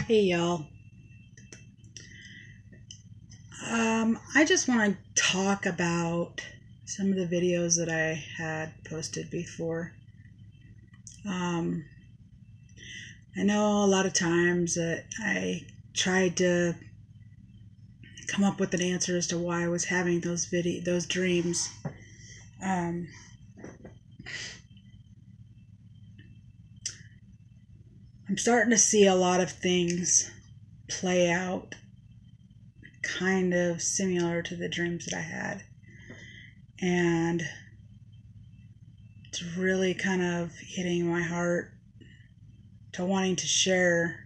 Hey y'all. I just want to talk about some of the videos that I had posted before. I know a lot of times that I tried to come up with an answer as to why I was having those dreams. Um, I'm starting to see a lot of things play out kind of similar to the dreams that I had. And it's really kind of hitting my heart to wanting to share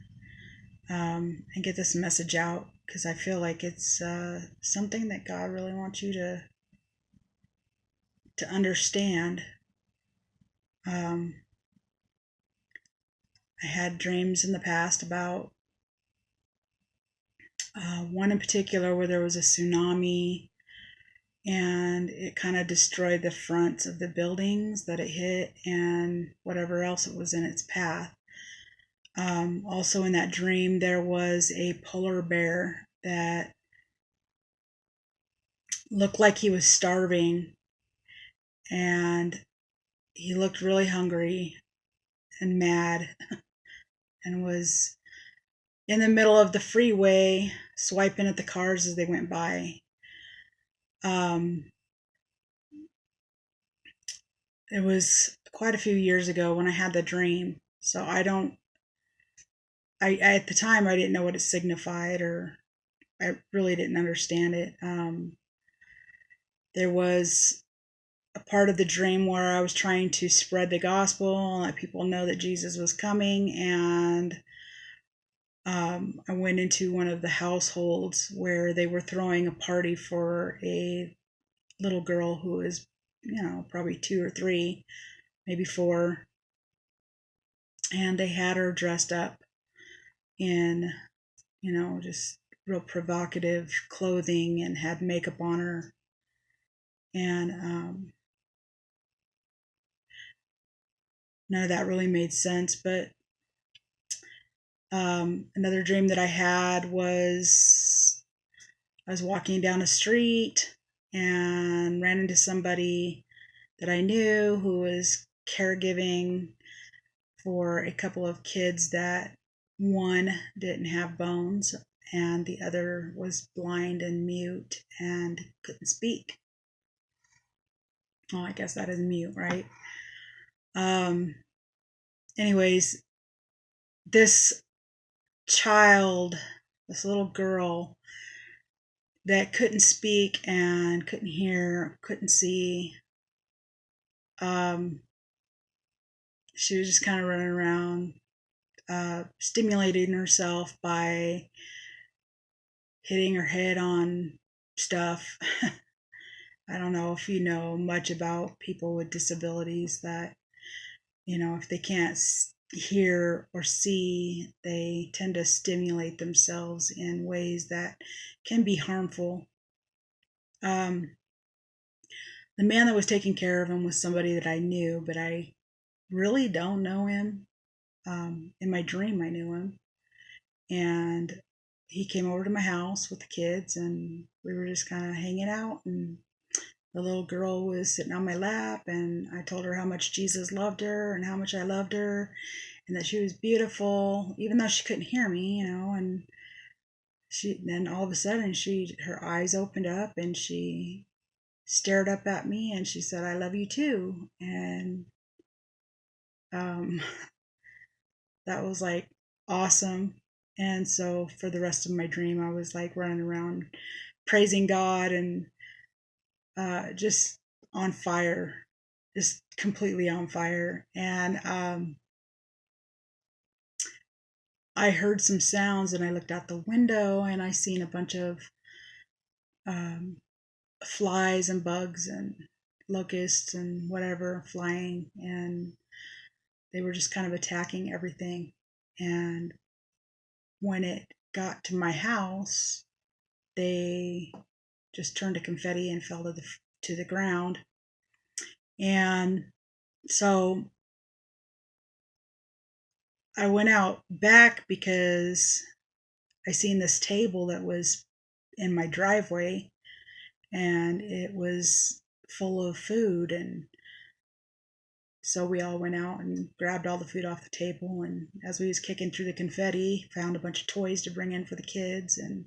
and get this message out, because I feel like it's something that God really wants you to understand. I had dreams in the past about one in particular where there was a tsunami and it kind of destroyed the fronts of the buildings that it hit and whatever else it was in its path. Also in that dream, there was a polar bear that looked like he was starving, and he looked really hungry and mad and was in the middle of the freeway swiping at the cars as they went by. It was quite a few years ago when I had the dream, so I at the time I didn't know what it signified, or I really didn't understand it. There was a part of the dream where I was trying to spread the gospel and let people know that Jesus was coming, and I went into one of the households where they were throwing a party for a little girl who was, probably 2 or 3, maybe 4, and they had her dressed up in, just real provocative clothing and had makeup on her. And none of that really made sense. But another dream that I had was I was walking down a street and ran into somebody that I knew who was caregiving for a couple of kids that one didn't have bones and the other was blind and mute and couldn't speak. Well, I guess that is mute, right? Anyways, this child, this little girl that couldn't speak and couldn't hear, couldn't see, she was just kind of running around, stimulating herself by hitting her head on stuff. I don't know if you know much about people with disabilities that, if they can't hear or see, they tend to stimulate themselves in ways that can be harmful. The man that was taking care of him was somebody that I knew, but I really don't know him. In my dream, I knew him. And he came over to my house with the kids, and we were just kind of hanging out. And the little girl was sitting on my lap, and I told her how much Jesus loved her and how much I loved her and that she was beautiful, even though she couldn't hear me, and then all of a sudden her eyes opened up and she stared up at me and she said, "I love you too." And um, that was like awesome. And so for the rest of my dream, I was like running around praising God and just on fire, just completely on fire. And I heard some sounds and I looked out the window and I seen a bunch of um, flies and bugs and locusts and whatever flying, and they were just kind of attacking everything. And when it got to my house, they just turned to confetti and fell to the ground. And so I went out back because I seen this table that was in my driveway, and it was full of food, and so we all went out and grabbed all the food off the table, and as we was kicking through the confetti, found a bunch of toys to bring in for the kids, and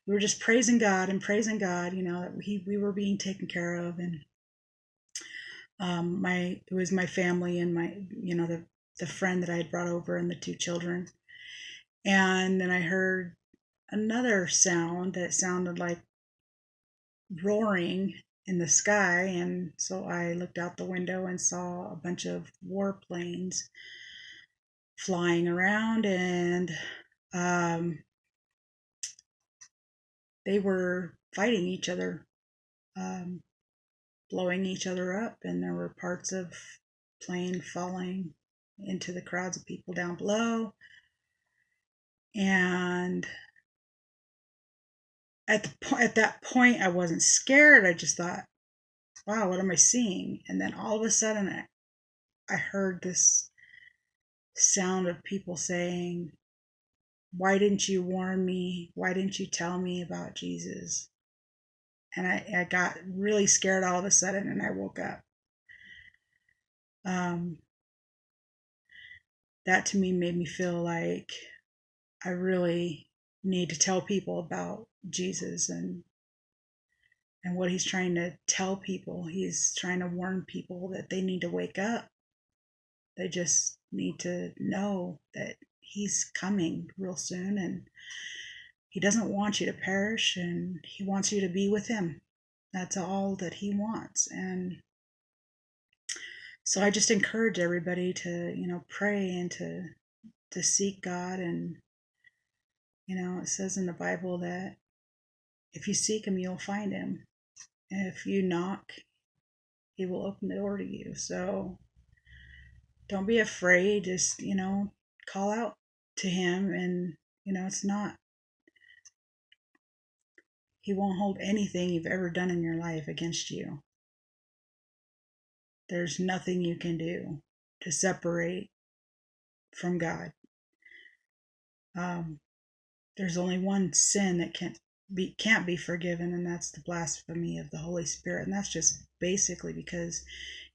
we were just praising God and praising God, that we were being taken care of. And it was my family and my, the friend that I had brought over and the two children. And then I heard another sound that sounded like roaring in the sky, and so I looked out the window and saw a bunch of warplanes flying around, and they were fighting each other, um, blowing each other up, and there were parts of plane falling into the crowds of people down below. And at that point, I wasn't scared. I just thought, wow, what am I seeing? And then all of a sudden, I heard this sound of people saying, why didn't you warn me? Why didn't you tell me about Jesus? And I got really scared all of a sudden, and I woke up. That to me made me feel like I really need to tell people about Jesus and what he's trying to tell people. He's trying to warn people that they need to wake up. They just need to know that he's coming real soon, and he doesn't want you to perish, and he wants you to be with him. That's all that he wants. And so I just encourage everybody to, pray and to seek God. And, it says in the Bible that if you seek him, you'll find him. If you knock, he will open the door to you. So don't be afraid. Just, call out to him. And, he won't hold anything you've ever done in your life against you. There's nothing you can do to separate from God. There's only one sin that can't be forgiven, and that's the blasphemy of the Holy Spirit. And that's just basically because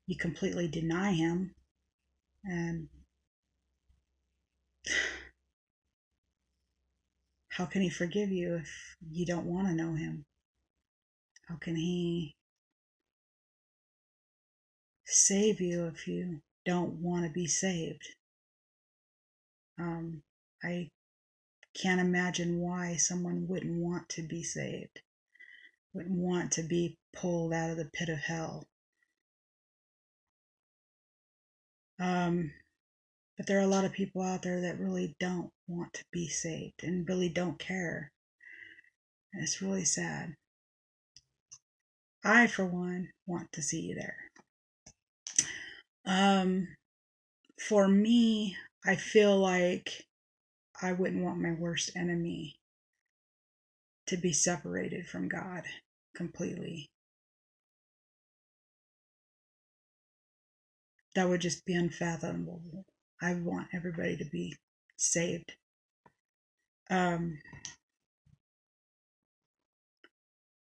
you completely deny him. And how can he forgive you if you don't want to know him? How can he save you if you don't want to be saved? I can't imagine why someone wouldn't want to be saved, wouldn't want to be pulled out of the pit of hell. But there are a lot of people out there that really don't want to be saved and really don't care. And it's really sad. I, for one, want to see you there. For me, I feel like I wouldn't want my worst enemy to be separated from God completely. That would just be unfathomable. I want everybody to be saved.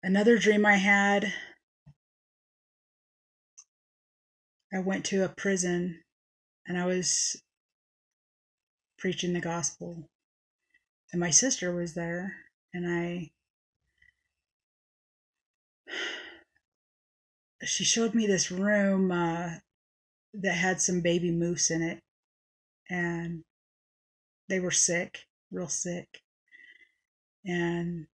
Another dream I had, I went to a prison and I was preaching the gospel, and my sister was there, and she showed me this room that had some baby moose in it, and they were sick, real sick. And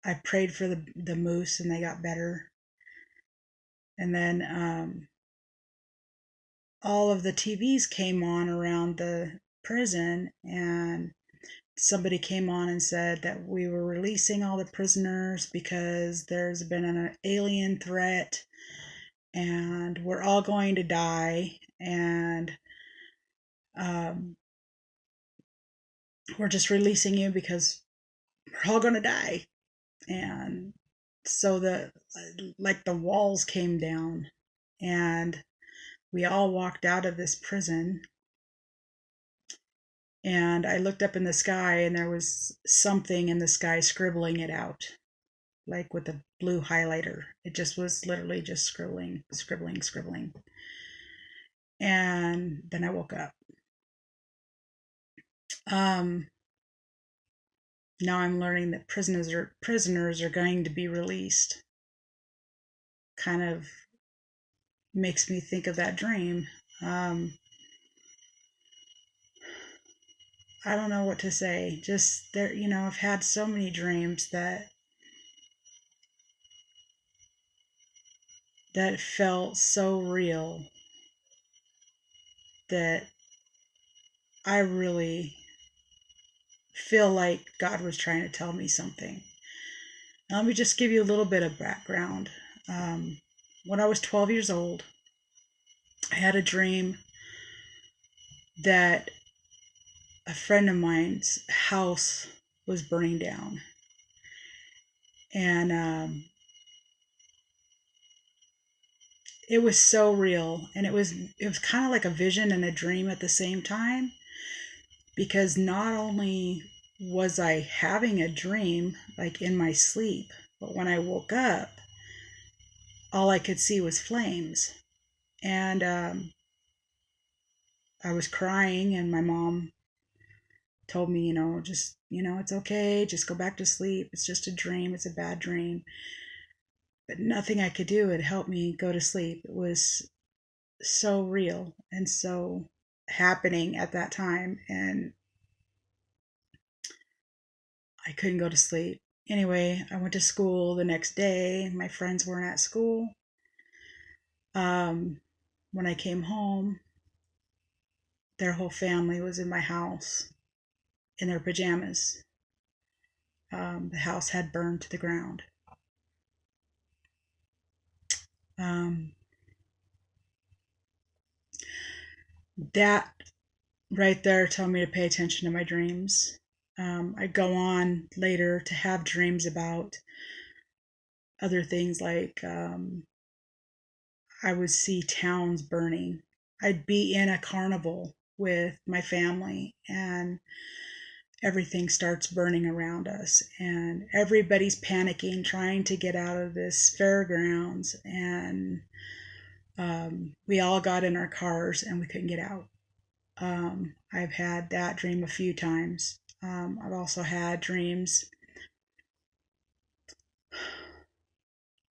I prayed for the moose, and they got better. And then all of the TVs came on around the prison, and somebody came on and said that we were releasing all the prisoners because there's been an alien threat and we're all going to die, and we're just releasing you because we're all going to die. And so the walls came down, and we all walked out of this prison, And I looked up in the sky, and there was something in the sky scribbling it out, like with a blue highlighter. It just was literally just scribbling, scribbling, scribbling. And then I woke up. Um, Now I'm learning that prisoners are going to be released. Kind of makes me think of that dream. I don't know what to say. Just there, I've had so many dreams that felt so real that I really feel like God was trying to tell me something. Now, let me just give you a little bit of background. When I was 12 years old, I had a dream that a friend of mine's house was burning down. And it was so real. And it was kind of like a vision and a dream at the same time. Because not only was I having a dream, like in my sleep, but when I woke up, all I could see was flames. And I was crying, and my mom told me, just, it's okay, just go back to sleep. It's just a dream, it's a bad dream. But nothing I could do would help me go to sleep. It was so real and so happening at that time, and I couldn't go to sleep. Anyway, I went to school the next day. My friends weren't at school. When I came home, their whole family was in my house in their pajamas. The house had burned to the ground. Um, that right there told me to pay attention to my dreams. I go on later to have dreams about other things like I would see towns burning. I'd be in a carnival with my family, and everything starts burning around us, and everybody's panicking, trying to get out of this fairgrounds. And we all got in our cars and we couldn't get out. I've had that dream a few times. I've also had dreams.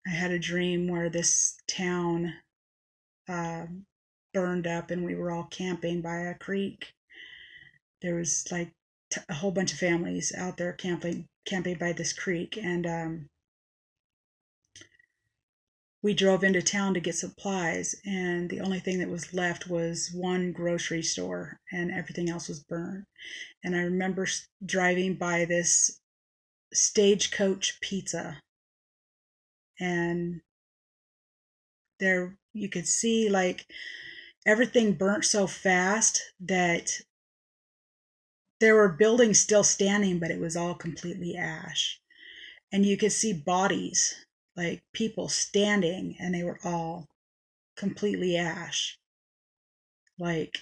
I had a dream where this town uh, burned up, and we were all camping by a creek. There was like a whole bunch of families out there camping by this creek, and we drove into town to get supplies, and the only thing that was left was one grocery store, and everything else was burned. And I remember driving by this Stagecoach Pizza, and there you could see like everything burnt so fast that there were buildings still standing, but it was all completely ash. And you could see bodies, like people standing, and they were all completely ash. Like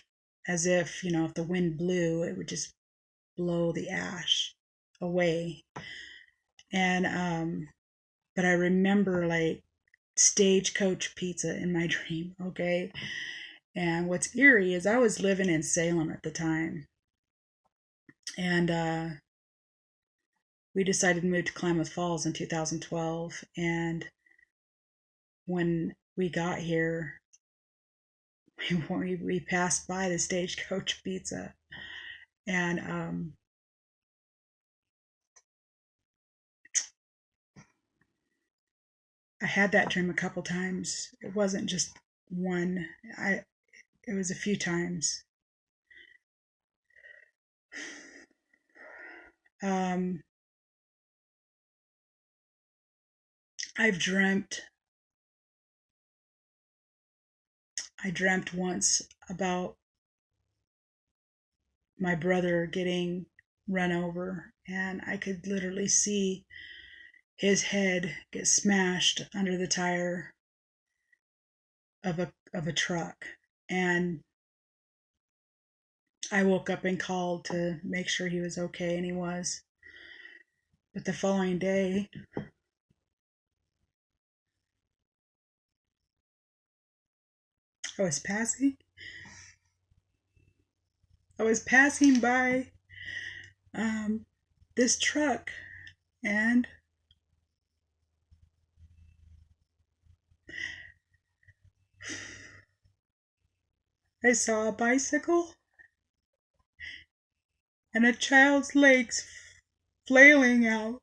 as if, if the wind blew, it would just blow the ash away. And but I remember like Stagecoach Pizza in my dream, okay? And what's eerie is I was living in Salem at the time. And we decided to move to Klamath Falls in 2012. And when we got here, we passed by the Stagecoach Pizza. And I had that dream a couple times. It wasn't just one. It was a few times. Um, I've dreamt. I dreamt once about my brother getting run over, and I could literally see his head get smashed under the tire of a truck. And I woke up and called to make sure he was okay, and he was. But the following day, I was passing. I was passing by this truck, and I saw a bicycle and a child's legs flailing out.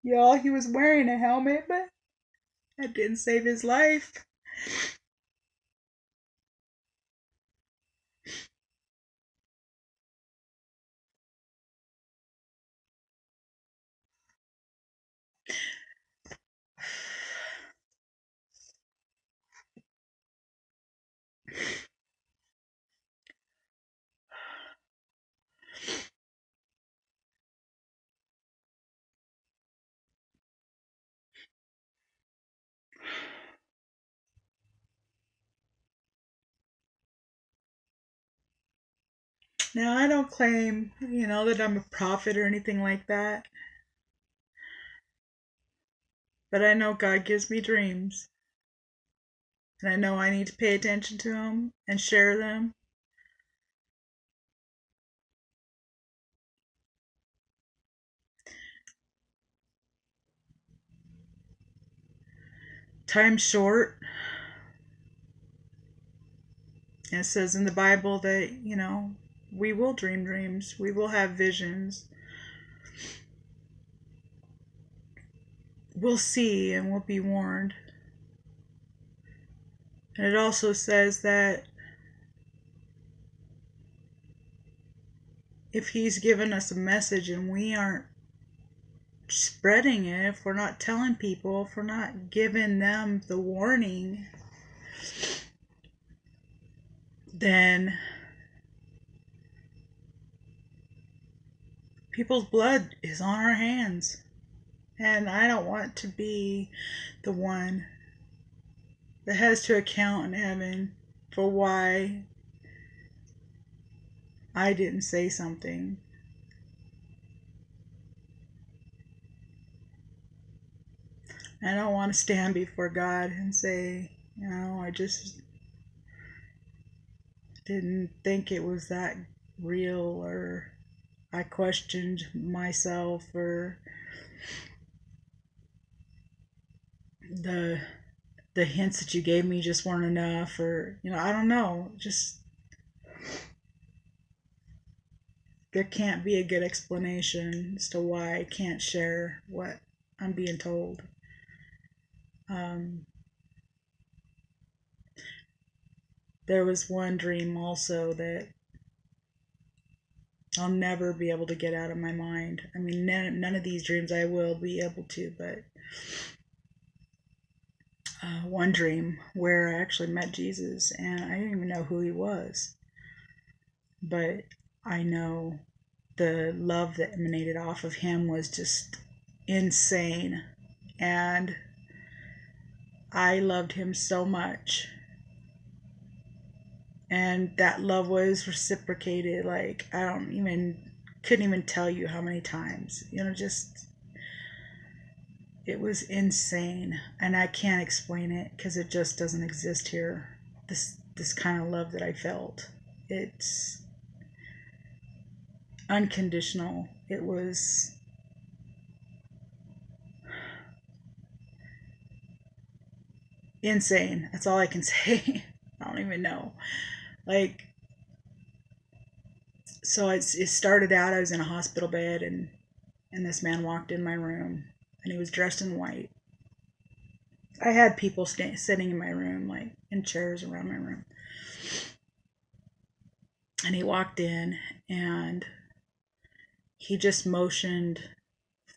Y'all, he was wearing a helmet, but that didn't save his life. Now, I don't claim, that I'm a prophet or anything like that, but I know God gives me dreams, and I know I need to pay attention to them and share them. Time's short. And it says in the Bible that, we will dream dreams, we will have visions, we'll see and we'll be warned. And it also says that if He's given us a message and we aren't spreading it, if we're not telling people, if we're not giving them the warning, then people's blood is on our hands. And I don't want to be the one that has to account in heaven for why I didn't say something. I don't want to stand before God and say, I just didn't think it was that real, or I questioned myself, or the hints that you gave me just weren't enough, or I don't know, just there can't be a good explanation as to why I can't share what I'm being told. There was one dream also that I'll never be able to get out of my mind. I mean, none of these dreams I will be able to, but one dream where I actually met Jesus, and I didn't even know who He was. But I know the love that emanated off of Him was just insane. And I loved Him so much. And that love was reciprocated. Like, couldn't even tell you how many times. It was insane. And I can't explain it because it just doesn't exist here. This kind of love that I felt. It's unconditional. It was insane. That's all I can say. I don't even know. So it started out, I was in a hospital bed, and this man walked in my room, and he was dressed in white. I had people sitting in my room, like in chairs around my room. And he walked in, and he just motioned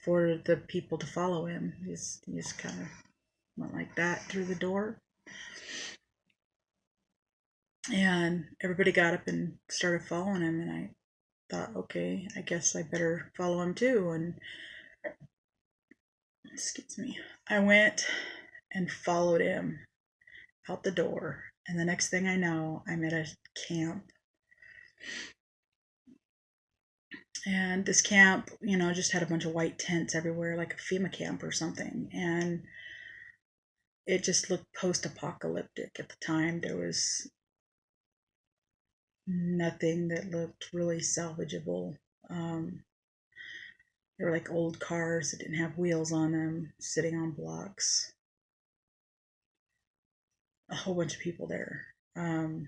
for the people to follow him. He just kind of went like that through the door. And everybody got up and started following him, and I thought, okay, I guess I better follow him too. And excuse me, I went and followed him out the door. And the next thing I know, I'm at a camp. And this camp, just had a bunch of white tents everywhere, like a FEMA camp or something. And it just looked post-apocalyptic at the time. There was nothing that looked really salvageable. There were like old cars that didn't have wheels on them, sitting on blocks. A whole bunch of people there. And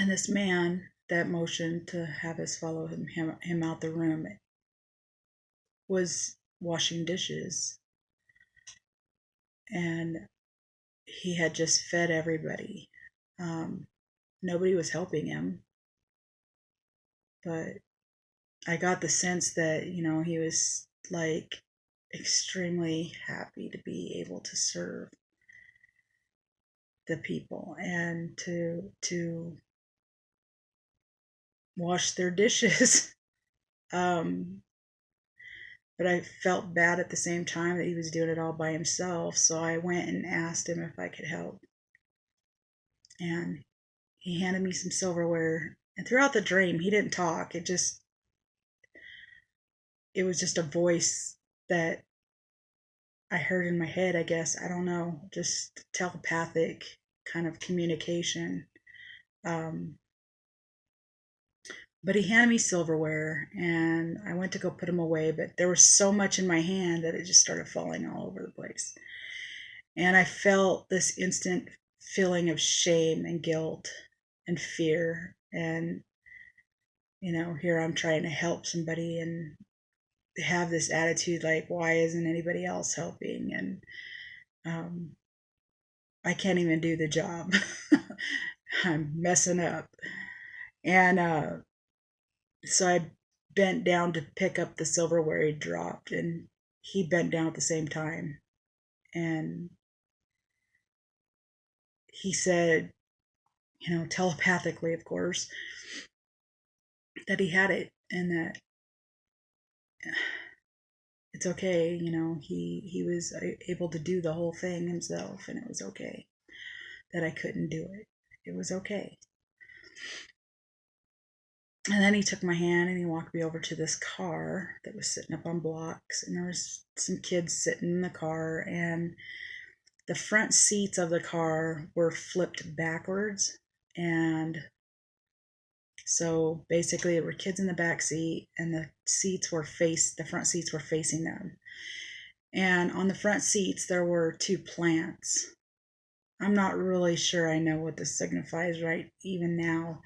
this man that motioned to have us follow him out the room was washing dishes. And he had just fed everybody. Nobody was helping him. But I got the sense that, he was like extremely happy to be able to serve the people and to wash their dishes. But I felt bad at the same time that he was doing it all by himself, so I went and asked him if I could help. And he handed me some silverware, and throughout the dream he didn't talk. It was just a voice that I heard in my head, I guess. I don't know, just telepathic kind of communication. But he handed me silverware, and I went to go put them away, but there was so much in my hand that it just started falling all over the place. And I felt this instant feeling of shame and guilt and fear. And, here I'm trying to help somebody and have this attitude like, why isn't anybody else helping? And I can't even do the job. I'm messing up. And so I bent down to pick up the silverware he dropped, and he bent down at the same time. And he said, telepathically, of course, that he had it and that it's okay. He was able to do the whole thing himself, and it was okay that I couldn't do it. It was okay. And then he took my hand and he walked me over to this car that was sitting up on blocks, and there was some kids sitting in the car, and the front seats of the car were flipped backwards. And so basically there were kids in the back seat, and the front seats were facing them. And on the front seats there were 2 plants. I'm not really sure I know what this signifies right even now.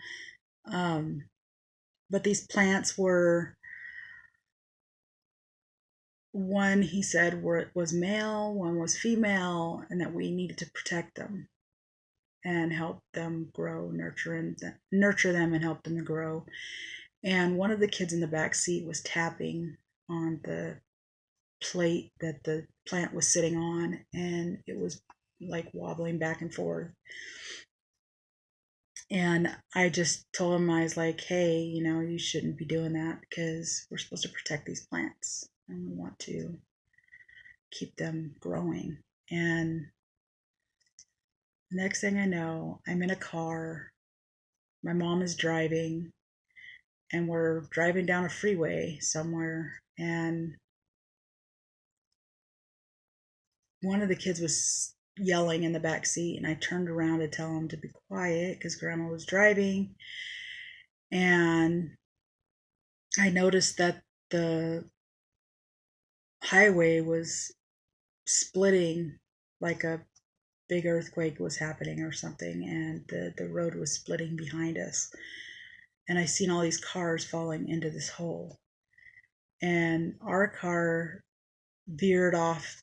But these plants were, one he said was male, one was female, and that we needed to protect them and help them grow, nurture them and help them grow. And one of the kids in the back seat was tapping on the plate that the plant was sitting on, and it was like wobbling back and forth. And I just told him, I was like, hey, you shouldn't be doing that, because we're supposed to protect these plants and we want to keep them growing. And next thing I know, I'm in a car. My mom is driving, and we're driving down a freeway somewhere. And one of the kids was yelling in the back seat, and I turned around to tell him to be quiet because Grandma was driving. And I noticed that the highway was splitting, like a big earthquake was happening or something, and the road was splitting behind us. And I seen all these cars falling into this hole. And our car veered off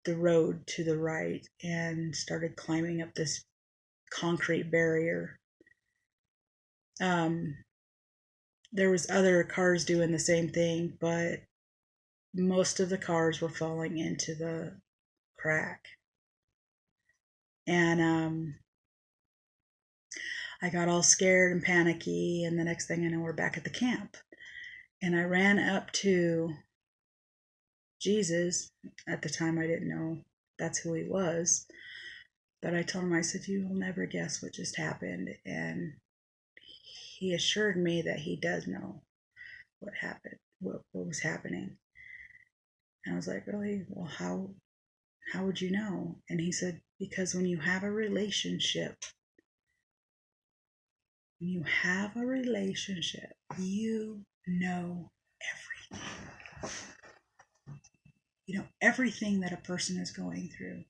the road to the right and started climbing up this concrete barrier. there was other cars doing the same thing, but most of the cars were falling into the crack. And I got all scared and panicky, and the next thing I know, we're back at the camp. And I ran up to Jesus. At the time, I didn't know that's who he was. But I told him, I said, you will never guess what just happened. And he assured me that he does know what happened, what was happening. And I was like, really? Well, how would you know? And he said, because when you have a relationship, you know everything. You know everything that a person is going through.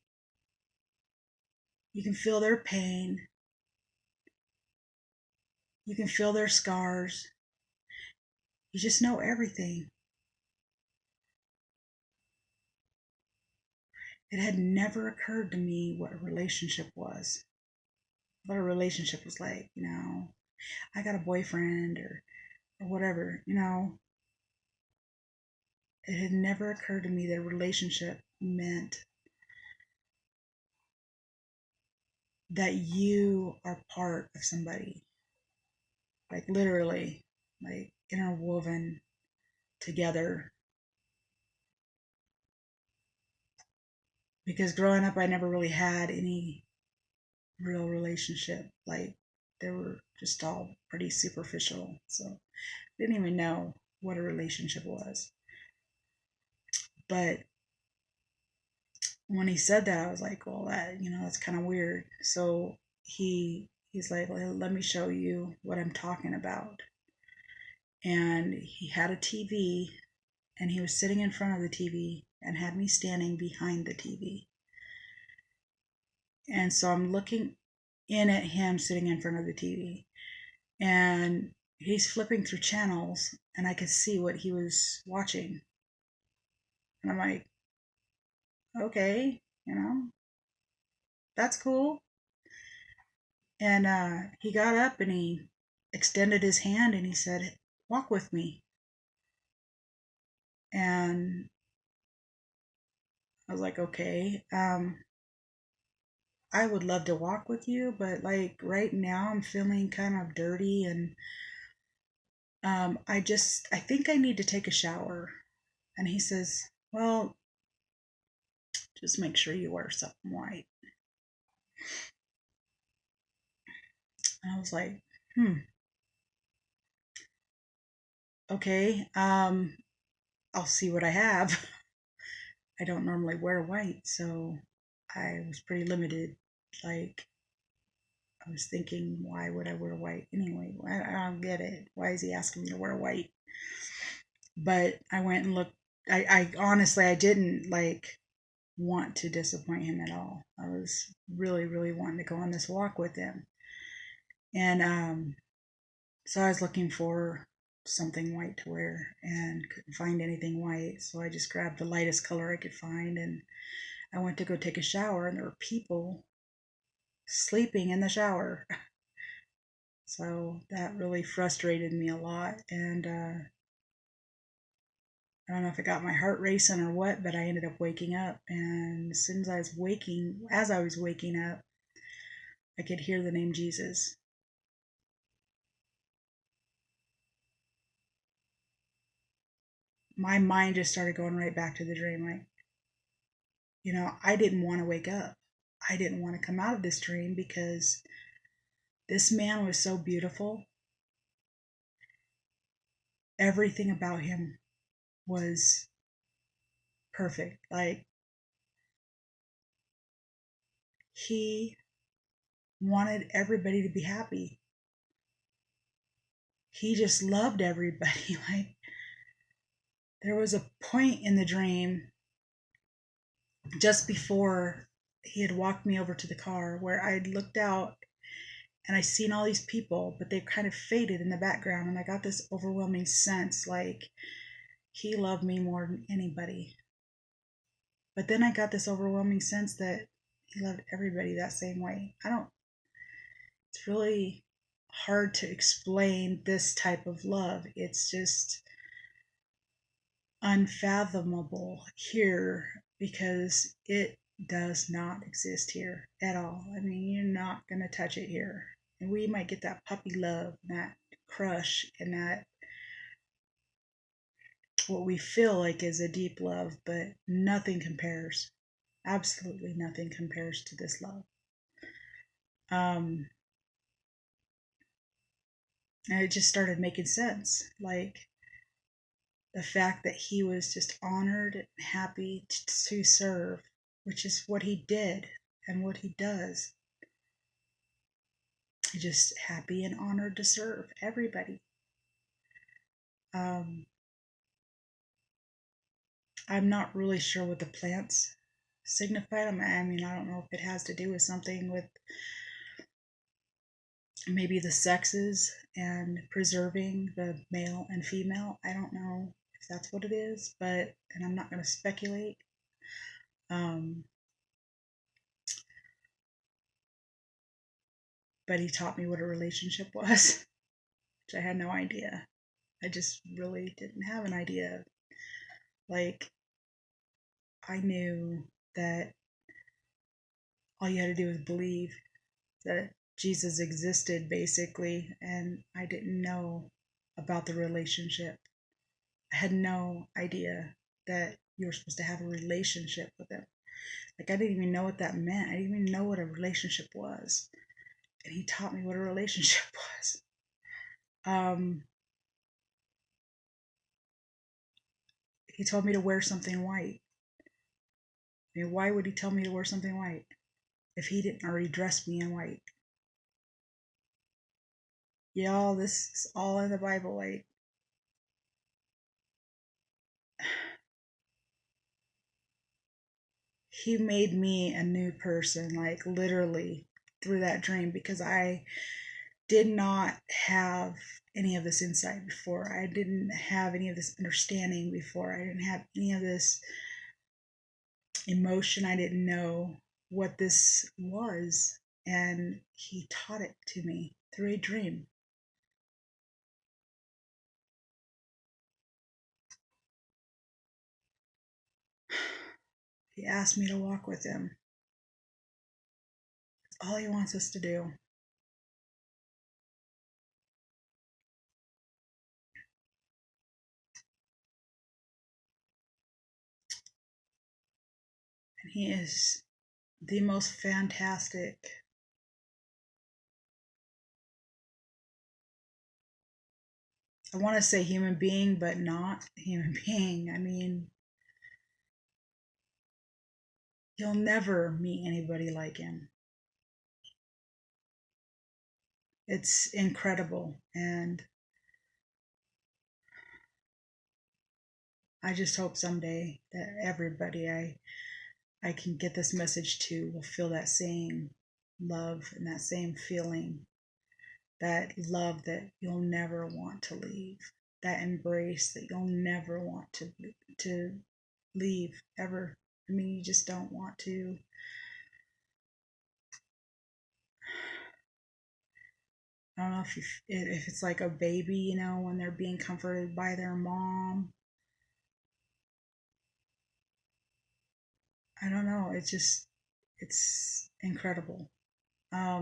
You can feel their pain. You can feel their scars. You just know everything. It had never occurred to me what a relationship was. What a relationship was like, I got a boyfriend or whatever, It had never occurred to me that a relationship meant that you are part of somebody. Like literally, like interwoven together. Because growing up, I never really had any real relationship. Like they were just all pretty superficial. So I didn't even know what a relationship was. But when he said that, I was like, well, that's kind of weird. So he's like, well, let me show you what I'm talking about. And he had a TV, and he was sitting in front of the TV and had me standing behind the TV. And so I'm looking in at him sitting in front of the TV, and he's flipping through channels, and I could see what he was watching. And I'm like, okay, that's cool. And he got up and he extended his hand and he said, walk with me. And I was like, okay, I would love to walk with you, but like right now I'm feeling kind of dirty, and I think I need to take a shower. And he says, well, just make sure you wear something white. And I was like, okay, I'll see what I have. I don't normally wear white, so I was pretty limited. Like, I was thinking, why would I wear white anyway? I don't get it. Why is he asking me to wear white? But I went and looked. I honestly, I didn't like want to disappoint him at all. I was really, really wanting to go on this walk with him. And so I was looking for something white to wear and couldn't find anything white. So I just grabbed the lightest color I could find, and I went to go take a shower, and there were people sleeping in the shower. So that really frustrated me a lot. And I don't know if it got my heart racing or what, but I ended up waking up. And as soon as I was waking up, I could hear the name Jesus. My mind just started going right back to the dream. Like, I didn't want to wake up. I didn't want to come out of this dream because this man was so beautiful. Everything about him was perfect. Like, he wanted everybody to be happy. He just loved everybody. Like, there was a point in the dream just before he had walked me over to the car where I had looked out and I seen all these people, but they kind of faded in the background, and I got this overwhelming sense like he loved me more than anybody. But then I got this overwhelming sense that he loved everybody that same way. It's really hard to explain this type of love. It's just unfathomable here because it does not exist here at all. I mean, you're not going to touch it here. And we might get that puppy love, and that crush, and that what we feel like is a deep love, but nothing compares. Absolutely nothing compares to this love. And it just started making sense. Like the fact that he was just honored and happy to serve, which is what he did and what he does. He's just happy and honored to serve everybody. I'm not really sure what the plants signified. I mean, I don't know if it has to do with something with maybe the sexes and preserving the male and female. I don't know if that's what it is, and I'm not going to speculate. But he taught me what a relationship was, which I had no idea. I just really didn't have an idea. Like, I knew that all you had to do was believe that Jesus existed, basically, and I didn't know about the relationship. I had no idea that you were supposed to have a relationship with him. Like, I didn't even know what that meant. I didn't even know what a relationship was. And he taught me what a relationship was. He told me to wear something white. I mean, why would he tell me to wear something white if he didn't already dress me in white? Y'all, this is all in the Bible. Like, he made me a new person, like literally through that dream, because I did not have any of this insight before. I didn't have any of this understanding before. I didn't have any of this emotion. I didn't know what this was. And he taught it to me through a dream. He asked me to walk with him. That's all he wants us to do. And he is the most fantastic, I want to say human being, but not human being. I mean, you'll never meet anybody like him. It's incredible. And I just hope someday that everybody I can get this message to will feel that same love and that same feeling, that love that you'll never want to leave, that embrace that you'll never want to leave ever. I mean, you just don't want to. I don't know if it's like a baby, you know, when they're being comforted by their mom. I don't know. It's incredible. I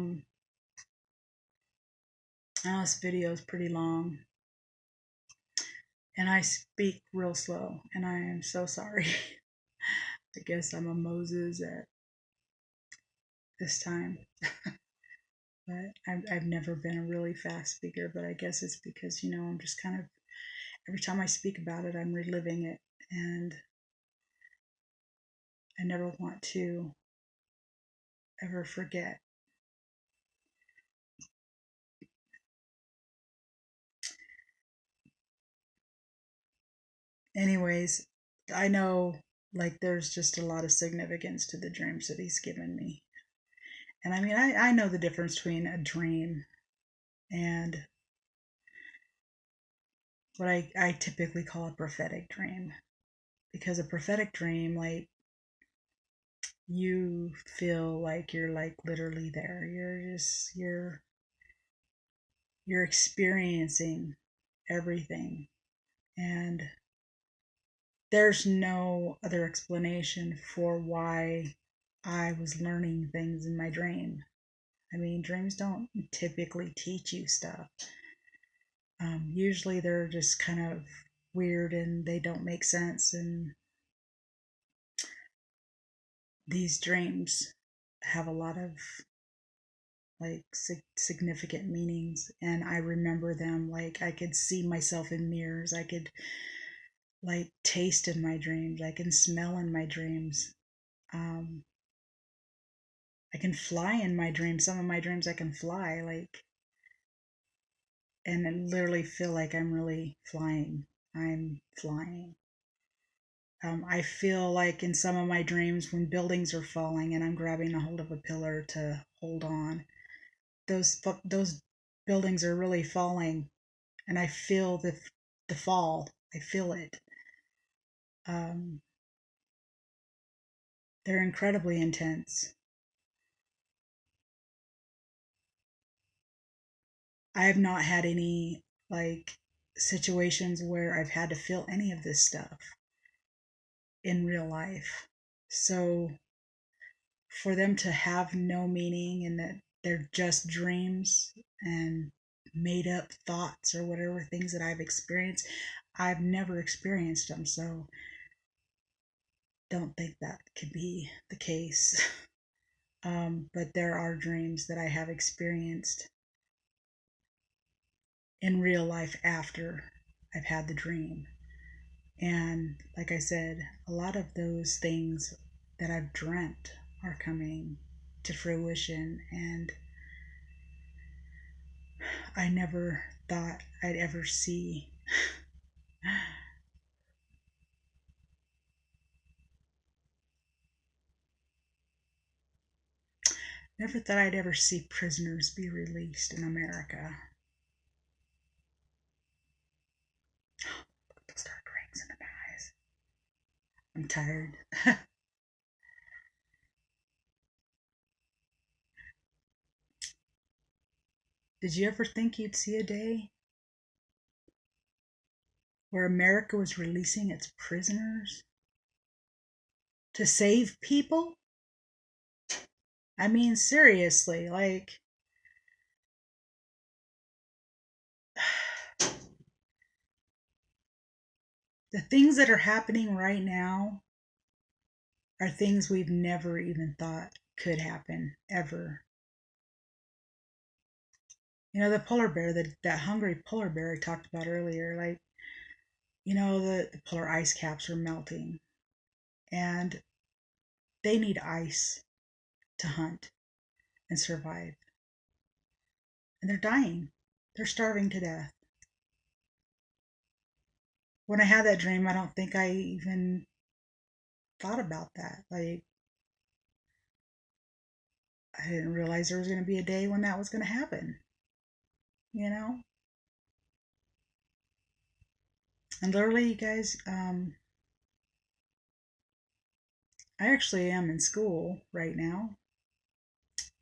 know this video is pretty long, and I speak real slow, and I am so sorry. I guess I'm a Moses at this time. But I've never been a really fast speaker, but I guess it's because, you know, I'm just kind of, every time I speak about it, I'm reliving it, and I never want to ever forget. Anyways, I know, like, there's just a lot of significance to the dreams that he's given me. And I mean, I know the difference between a dream and what I typically call a prophetic dream. Because a prophetic dream, like, you feel like you're like literally there. You're you're experiencing everything. And there's no other explanation for why I was learning things in my dream. I mean, dreams don't typically teach you stuff. Usually they're just kind of weird and they don't make sense. And these dreams have a lot of like significant meanings, and I remember them. Like I could see myself in mirrors. I could like taste in my dreams. I can smell in my dreams. Um, I can fly in my dreams. Some of my dreams I can fly, like, and literally feel like I'm really flying. I'm flying. I feel like in some of my dreams when buildings are falling and I'm grabbing a hold of a pillar to hold on, those buildings are really falling, and I feel the fall. I feel it. Um, they're incredibly intense. I have not had any like situations where I've had to feel any of this stuff in real life. So for them to have no meaning and that they're just dreams and made up thoughts or whatever things that I've experienced, I've never experienced them. So don't think that could be the case. But there are dreams that I have experienced in real life after I've had the dream. And like I said, a lot of those things that I've dreamt are coming to fruition, and I never thought I'd ever see. Never thought I'd ever see prisoners be released in America. Those dark rings in the eyes. I'm tired. Did you ever think you'd see a day where America was releasing its prisoners to save people? I mean, seriously, like, the things that are happening right now are things we've never even thought could happen, ever. You know, the polar bear, that hungry polar bear I talked about earlier, like, you know, the polar ice caps are melting, and they need ice to hunt and survive. And they're dying. They're starving to death. When I had that dream, I don't think I even thought about that. Like, I didn't realize there was going to be a day when that was going to happen, you know? And literally, you guys, I actually am in school right now,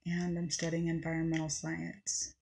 and I'm studying environmental science.